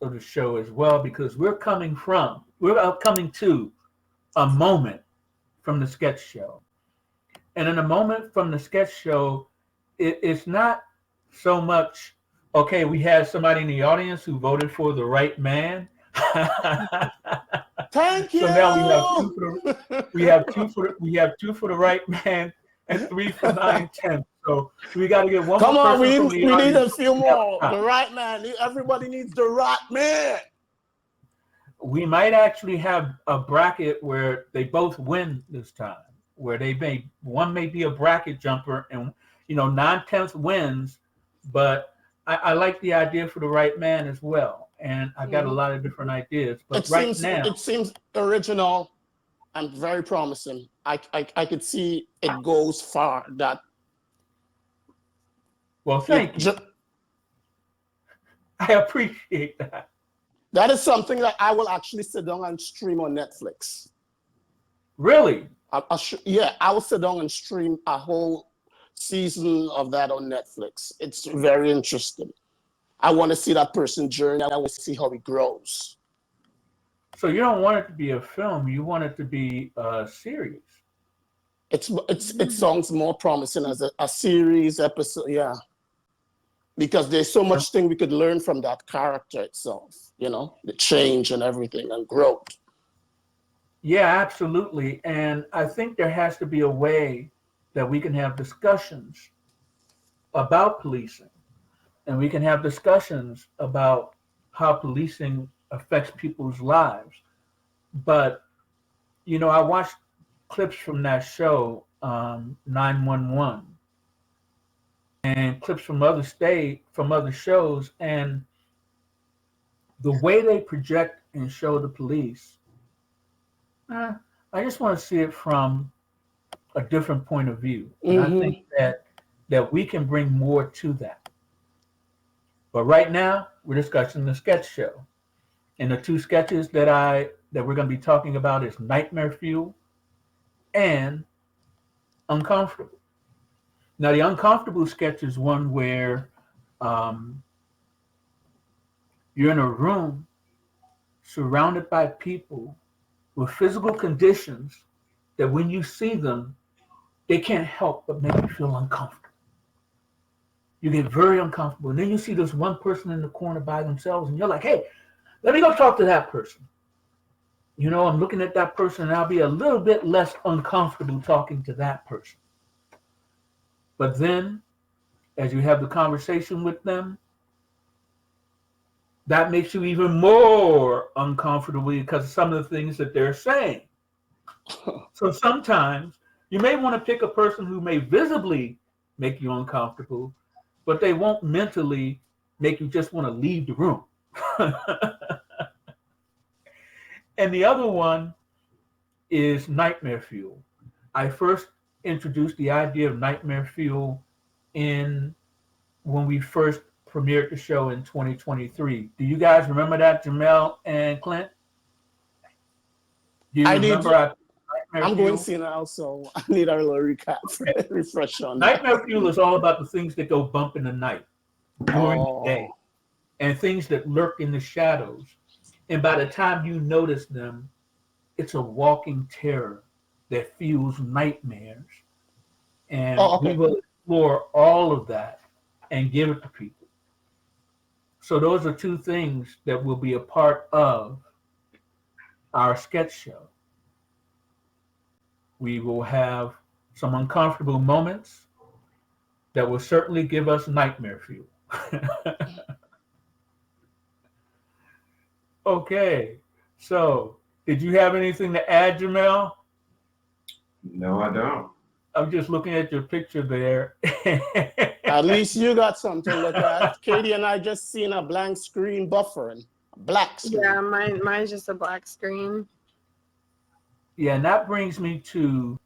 of the show as well, because we're coming to a moment from the sketch show. And in a moment from the sketch show, it's not so much, okay, we had somebody in the audience who voted for the right man. Thank you. So now we have two for the right man and 3 for 9/10. So we got to get one Come more on, person we from the need a audience. few more. The right man. Everybody needs the right man. We might actually have a bracket where they both win this time, where one may be a bracket jumper, and 9/10 wins. But I like the idea for the right man as well, and I got a lot of different ideas. But it seems original and very promising. I could see it goes far. That. Well, thank you. I appreciate that. That is something that I will actually sit down and stream on Netflix. Really? I will sit down and stream a whole season of that on Netflix. It's very interesting. I want to see that person's journey. I want to see how he grows. So you don't want it to be a film. You want it to be a series. It sounds more promising as a series episode. Yeah. Because there's so much thing we could learn from that character itself, the change and everything and growth. Yeah, absolutely. And I think there has to be a way that we can have discussions about policing, and we can have discussions about how policing affects people's lives. But, I watched clips from that show, 911. And clips from other shows, and the way they project and show the police, I just want to see it from a different point of view. And I think that we can bring more to that. But right now, we're discussing the sketch show. And the two sketches that we're going to be talking about is Nightmare Fuel and Uncomfortable. Now, the Uncomfortable sketch is one where you're in a room surrounded by people with physical conditions that when you see them, they can't help but make you feel uncomfortable. You get very uncomfortable. And then you see this one person in the corner by themselves, and you're like, hey, let me go talk to that person. I'm looking at that person, and I'll be a little bit less uncomfortable talking to that person. But then, as you have the conversation with them, that makes you even more uncomfortable because of some of the things that they're saying. So sometimes you may want to pick a person who may visibly make you uncomfortable, but they won't mentally make you just want to leave the room. And the other one is Nightmare Fuel. I first introduced the idea of Nightmare Fuel when we first premiered the show in 2023. Do you guys remember that, Jamel and Clint? Do you remember? I'm going to see now, so I need a little recap, refresh on Nightmare Fuel is all about the things that go bump in the night, during the day, and things that lurk in the shadows. And by the time you notice them, it's a walking terror that fuels nightmares. And we will explore all of that and give it to people. So those are two things that will be a part of our sketch show. We will have some uncomfortable moments that will certainly give us nightmare fuel. Okay, so did you have anything to add, Jamel? No, I don't. I'm just looking at your picture there. At least you got something to look at. Katie and I just seen a blank screen buffering. Black screen. Yeah, mine's just a black screen. Yeah, and that brings me to